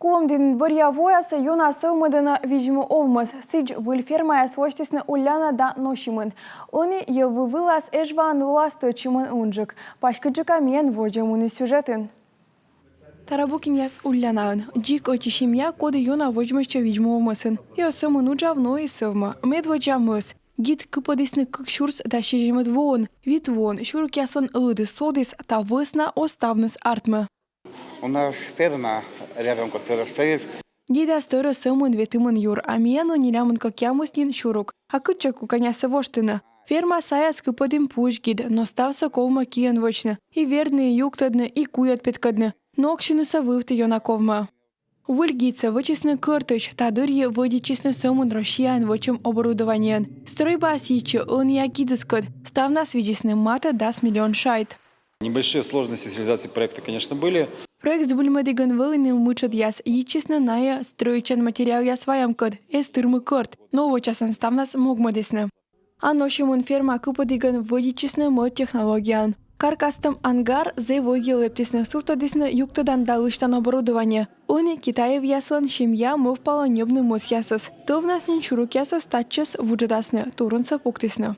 Кулом дин борья вояса юна сылмыдына вижму овмыз. Сидж выльфермая свойственно уляна да ношимын. Они вывылас эжван власточимын унжик. Пашкыджика мен вожемуны сюжетін. Тарабукин яс улянаын. Джик очишимя коды юна вожмыща вижму овмысын. И осымын уджавно и сывма. Медводжа мыс. Гид кыпадысны кык шурс да шежемет вон. Вид вон. Шурук ясын ылыды содыс та высна оставныс артмы. У нас ферма рядом, которая стоит. Гида стыры сымын ветымын юр, а мену нелямын кокямыснин шурук. А кытчаку конясы воштына. Ферма саяс кыпадым пуш гид, но ставса ковма киен вочны. И верные юктадны, и куят петкадны. Нокшины савывты ёнаковма. Выльгица вычесны кыртыч, тадырье выдичесны сымын рощиян вочым оборудованиен. Стройба сичи, он якидыскад. Ставна свидесны мата дас миллион шайт. Небольшие сложности с реализацией проекта, конечно, были. Проект збульмедиган вылыны умычат яс, и честно ная строичан материал я своям код, эстырмы кырт, ново часан ставнас могмадесны. А ношимун ферма кыпадиган выдичесны мод технологиян. Каркастым ангар зэ выги лептесны суфтадесны юктадан далыштан оборудование. Они Китаев яслан семья мов полонебны мос ясас. То в нас ничурук ясас татчас вуджадасны, турунца пуктесны.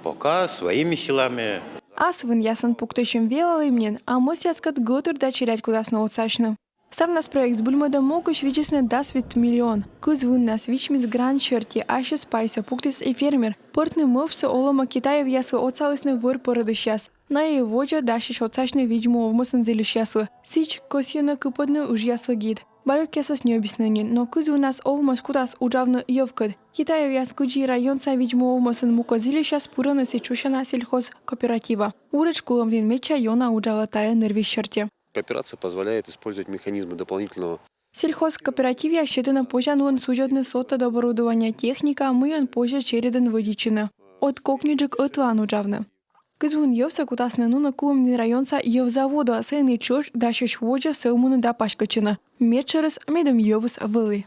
Пока своими силами. Асвын ясан пуктышым велалы мнен, а мос яскат готур да черять кудасны отсачны. Ставнас проект збульмада могуш вичесны дасвит миллион. Кыз вын нас вичмис гран черти, аще спайса пуктес и фермер. Портны мовсы олама Китаев ясы отцалысны выр порыдыш яс. На и воджа дашиш отсачны видьму овмысын зелюш ясы. Сич косьяна кыпадны уж ясы гид. Барюк ясас не объясненен, но кыз у нас овмас кудас уджавны ёвкад. Китаев яс куджи район са видьму овмысын муказили щас пураны сечушана сельхоз кооператива. Уреч кулам дин меча ёна уджала тая нырвищерте. Кооперация позволяет использовать механизмы дополнительного. Сельхозкооператив ящетына пожанлын сужетны сота до оборудования техника, мыйын позже череден водичины. От кокниджик ытлан уджавны. Кызвун ёвса кутасны нуна кулымдин районса ёвзавода сыны чош дашиш воджа сылмуны да пашкачына. Медчерес медом ёвыс вылы.